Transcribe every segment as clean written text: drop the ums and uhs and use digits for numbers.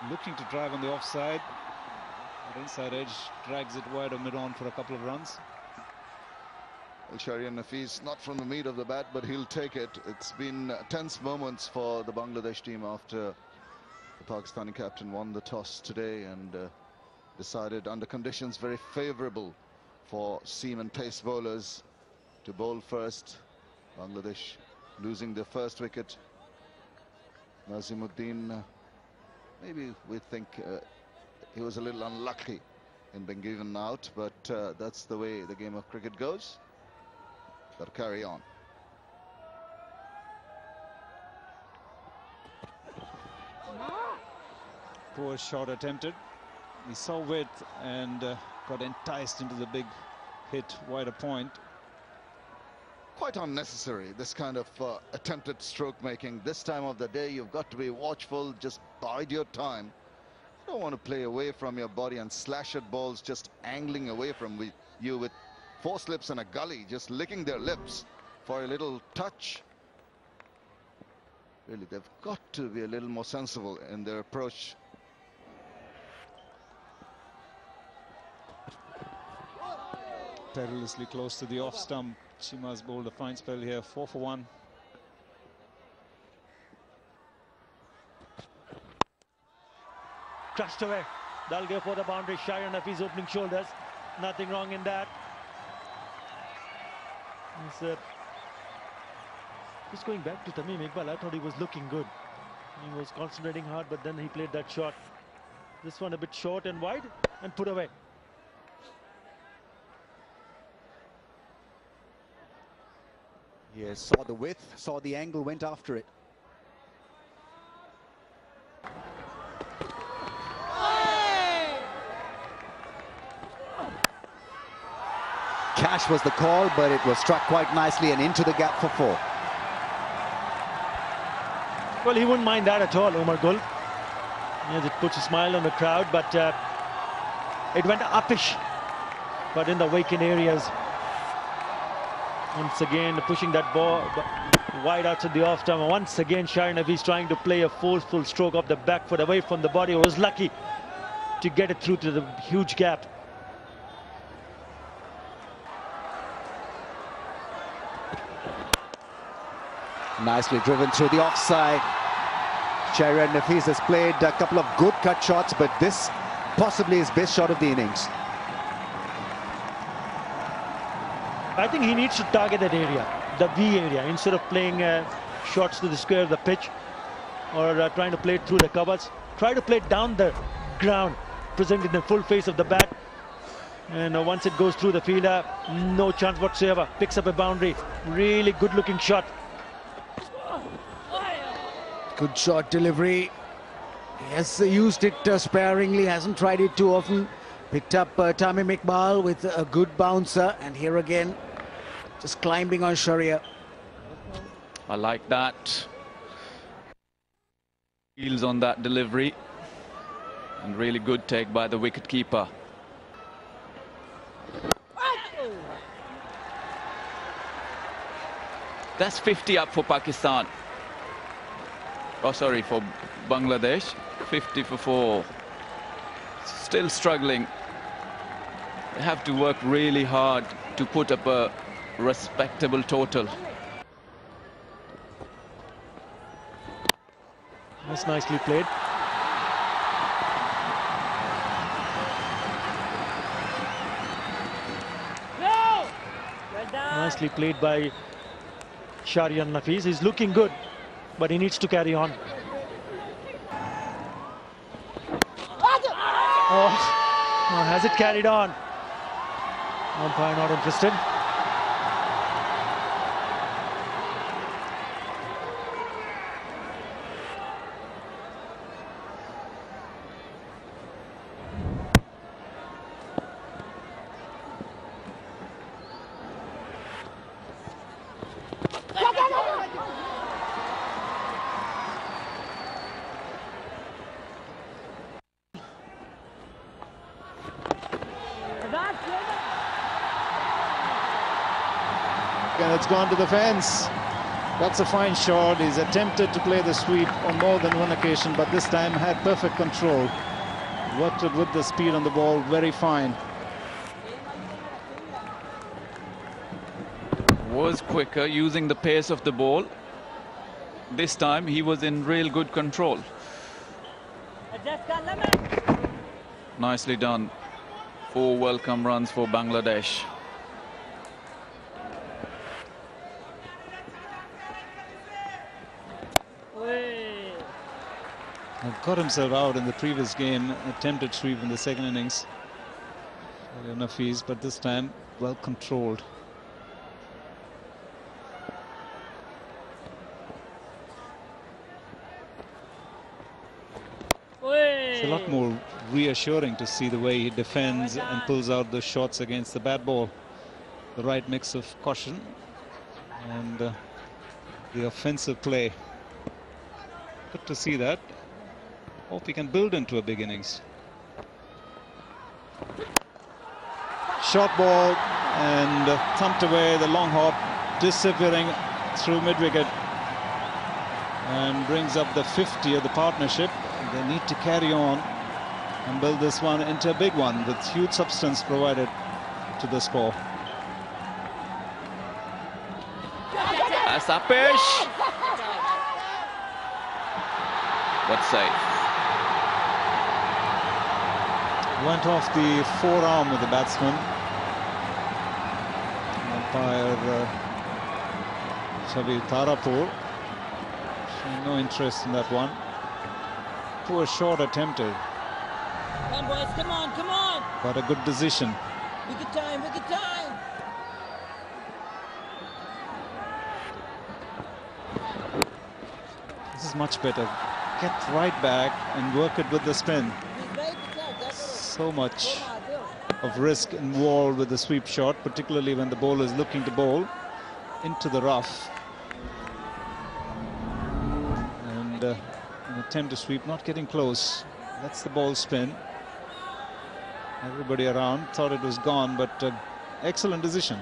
looking to drive on the offside. But inside edge drags it wide or mid-on for a couple of runs. Well, Shahriar Nafees not from the meat of the bat, but he'll take it. It's been tense moments for the Bangladesh team after the Pakistani captain won the toss today and decided under conditions very favourable for seam and pace bowlers to bowl first. Bangladesh losing their first wicket. Nazimuddin, maybe we think he was a little unlucky in being given out, but that's the way the game of cricket goes. Got to carry on. Poor shot attempted. He saw width and got enticed into the big hit wider point. Quite unnecessary, this kind of attempted stroke making. This time of the day, you've got to be watchful. Just bide your time. You don't want to play away from your body and slash at balls just angling away from you with four slips and a gully, just licking their lips for a little touch. Really, they've got to be a little more sensible in their approach. Perilously close to the off stump. Chima's bowled a fine spell here, 4 for 1. Crushed away. That'll go for the boundary. Shahriar Nafees opening shoulders. Nothing wrong in that. Just going back to Tamim Iqbal, I thought he was looking good. He was concentrating hard, but then he played that shot. This one a bit short and wide and put away. Yes, saw the width, saw the angle, went after it. Cash was the call, but it was struck quite nicely and into the gap for 4. Well, he wouldn't mind that at all, Umar Gul. Yes, it puts a smile on the crowd, but it went uppish. But in the vacant areas, once again pushing that ball wide outside the off stump. Once again, Shahriar Nafees trying to play a forceful stroke off the back foot away from the body. Was lucky to get it through to the huge gap. Nicely driven through the offside. Shahriar Nafees has played a couple of good cut shots, but this possibly his best shot of the innings. I think he needs to target that area, the V area, instead of playing shots to the square of the pitch or trying to play it through the covers. Try to play it down the ground, presenting the full face of the bat. And once it goes through the fielder, no chance whatsoever. Picks up a boundary. Really good looking shot. Good shot delivery. He has used it sparingly, hasn't tried it too often. Picked up Tamim Iqbal with a good bouncer, and here again, just climbing on Shahriar. I like that. Heels on that delivery. And really good take by the wicketkeeper. That's 50 up for Pakistan. Oh, sorry, for Bangladesh. 50 for 4. Still struggling. They have to work really hard to put up a respectable total. That's nicely played. Nicely played by Shahriar Nafees. He's looking good, but he needs to carry on. Oh, has it carried on? Umpire not interested. And it's gone to the fence. That's a fine shot. He's attempted to play the sweep on more than one occasion, but this time had perfect control. Worked it with the speed on the ball, very fine. Was quicker, using the pace of the ball. This time he was in real good control. Nicely done. 4 welcome runs for Bangladesh. Got himself out in the previous game, attempted sweep in the second innings. Nafees, but this time well controlled. It's a lot more reassuring to see the way he defends and pulls out the shots against the bat ball. The right mix of caution and the offensive play. Good to see that. Hope he can build into a big innings. Short ball and thumped away, the long hop disappearing through mid-wicket and brings up the 50 of the partnership. They need to carry on and build this one into a big one with huge substance provided to the score. Asapesh. What save? Went off the forearm of the batsman. Umpire Shabir Tarapur showing no interest in that one. Poor shot attempted. Come on, boys, come on, come on. But a good decision. Wicket time, wicket time. This is much better. Get right back and work it with the spin. So much of risk involved with the sweep shot, particularly when the bowler is looking to bowl into the rough. And an attempt to sweep, not getting close. That's the ball spin. Everybody around thought it was gone, but excellent decision.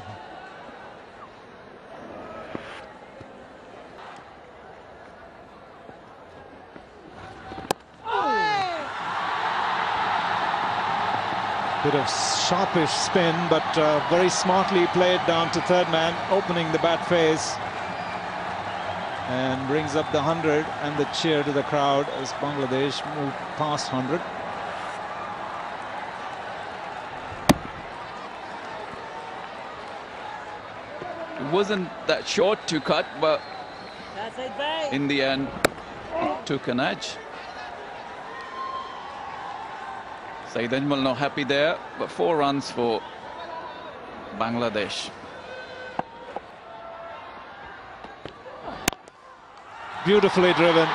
Bit of sharpish spin, but very smartly played down to third man, opening the bat face, and brings up the 100 and the cheer to the crowd as Bangladesh moved past 100. It wasn't that short to cut, but in the end it took an edge. Saeed Ajmal not happy there, but 4 runs for Bangladesh. Beautifully driven.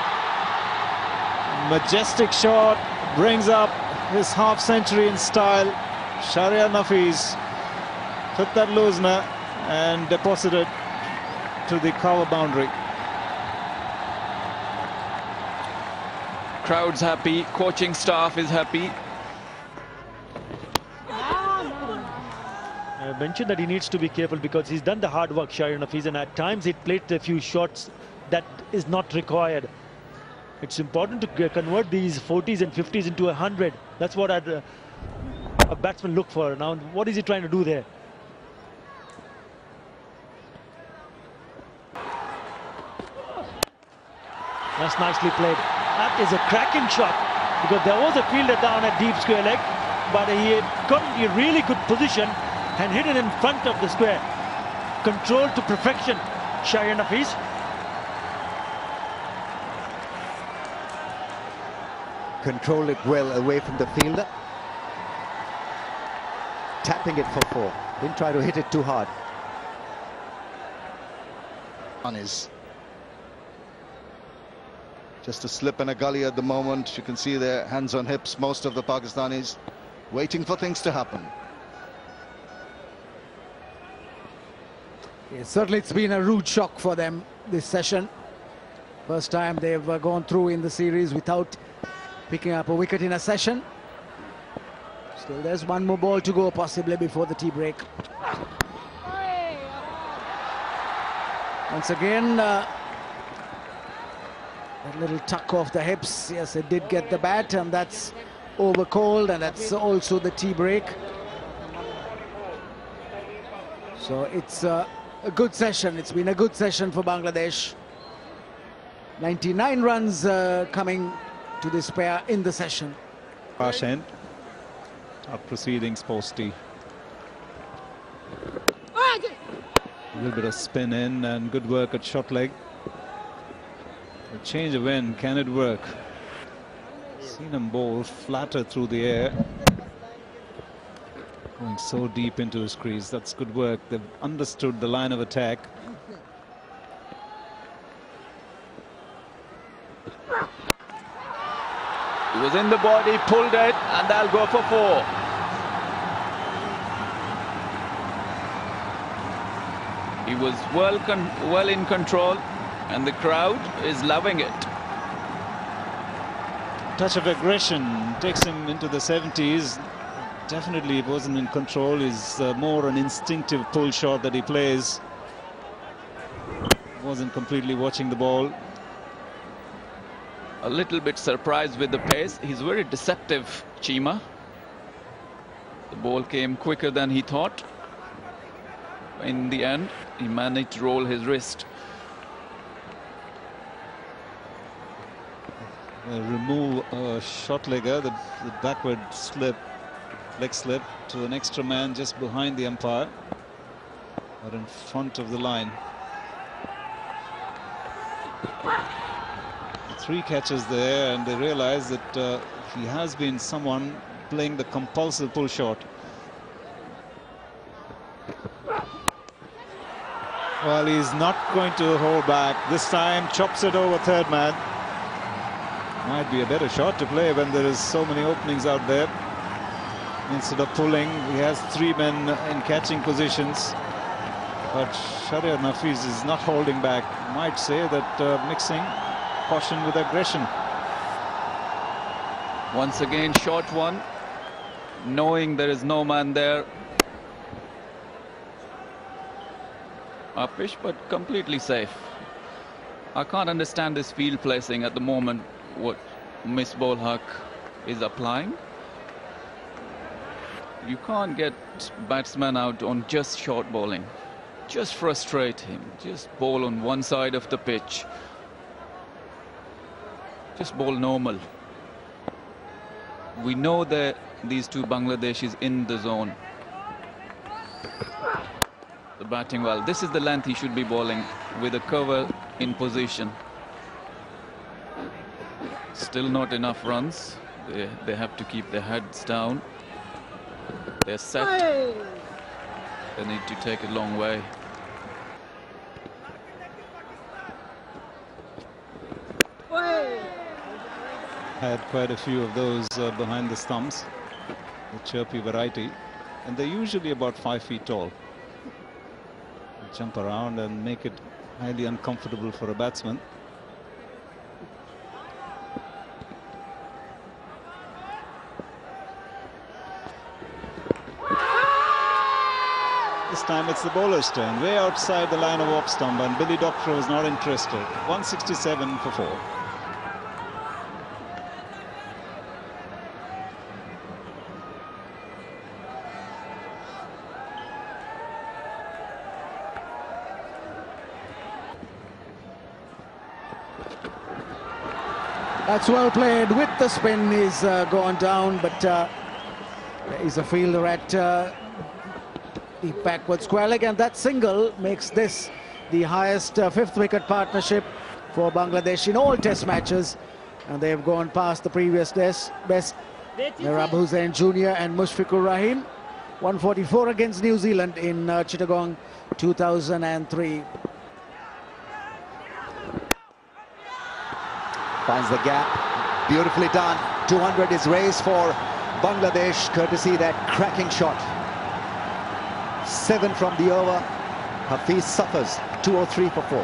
Majestic shot, brings up his half-century in style. Shahriar Nafees took that loosener and deposited to the cover boundary. Crowd's happy, coaching staff is happy. I mentioned that he needs to be careful because he's done the hard work, Shahriar Nafees, and at times he played a few shots that is not required. It's important to convert these 40s and 50s into 100. That's what a batsman look for. Now, what is he trying to do there? That's nicely played. That is a cracking shot because there was a fielder down at deep square leg, but he got in a really good position and hit it in front of the square. Controlled to perfection, Shahriar Nafees. Controlled it well away from the fielder. Tapping it for 4. Didn't try to hit it too hard. On his just a slip and a gully at the moment. You can see their hands on hips, most of the Pakistanis waiting for things to happen. Yes, certainly it's been a rude shock for them this session. First time they've gone through in the series without picking up a wicket in a session. Still there's one more ball to go possibly before the tea break. Once again, that little tuck off the hips. Yes, it did get the bat, and that's overcalled, and that's also the tea break. So it's a good session. It's been a good session for Bangladesh. 99 runs coming to this pair in the session. Harsh end. Our proceedings post tee. A little bit of spin in and good work at short leg. A change of end, can it work? Seen him bowl flatter through the air. Going so deep into his crease. That's good work. They've understood the line of attack. He was in the body, pulled it, and they'll go for 4. He was well in control, and the crowd is loving it. Touch of aggression takes him into the 70s. Definitely it wasn't in control. Is more an instinctive pull shot that he plays. Wasn't completely watching the ball. A little bit surprised with the pace. He's very deceptive, Chima. The ball came quicker than he thought. In the end, he managed to roll his wrist. Remove a short legger, the backward slip, leg slip to an extra man just behind the umpire, or in front of the line. 3 catches there, and they realize that he has been someone playing the compulsive pull shot. Well, he's not going to hold back. This time chops it over third man. Might be a better shot to play when there is so many openings out there. Instead of pulling, he has 3 men in catching positions. But Shahriar Nafees is not holding back. Might say that mixing caution with aggression. Once again, short one, knowing there is no man there. Uppish, but completely safe. I can't understand this field placing at the moment, what Miss Haq is applying. You can't get batsmen out on just short bowling. Just frustrate him. Just bowl on one side of the pitch. Just bowl normal. We know that these 2 Bangladeshis in the zone. The batting well. This is the length he should be bowling, with a cover in position. Still not enough runs. They have to keep their heads down. They're set. They need to take it a long way. Had quite a few of those behind the stumps, the chirpy variety, and they're usually about 5 feet tall. They jump around and make it highly uncomfortable for a batsman. This time it's the bowler's turn, way outside the line of off stump, and Billy Doctorow is not interested. 167 for 4. That's well played. With the spin, he's gone down, but he's a fielder at the backward square leg, and that single makes this the highest 5th wicket partnership for Bangladesh in all Test matches, and they've gone past the previous best, Narab Hussain Jr. and Mushfiqur Rahim. 144 against New Zealand in Chittagong 2003. Finds the gap, beautifully done. 200 is raised for Bangladesh, courtesy that cracking shot. 7 from the over. Hafiz suffers, 203 for 4.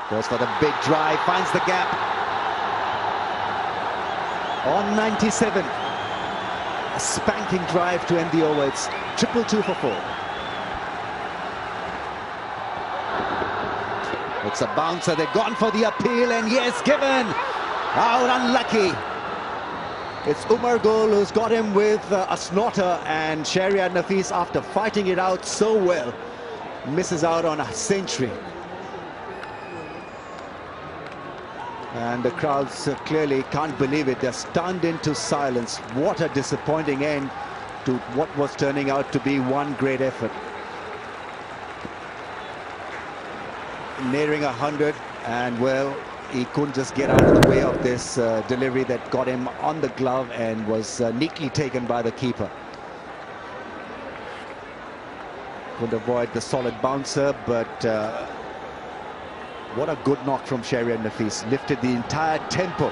Goes for the big drive, finds the gap. On 97, a spanking drive to end the over. It's 222 for 4. It's a bouncer. They've gone for the appeal, and yes, given. Out, unlucky. It's Umar Gul who's got him with a snorter, and Shahriar Nafees, after fighting it out so well, misses out on a century. And the crowds clearly can't believe it. They're stunned into silence. What a disappointing end to what was turning out to be one great effort. Nearing 100, and well, he couldn't just get out of the way of this delivery that got him on the glove and was neatly taken by the keeper. Couldn't avoid the solid bouncer, but what a good knock from Shahriar Nafees. Lifted the entire tempo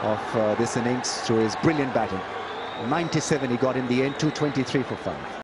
of this innings through his brilliant batting. 97 he got in the end, 223 for 5.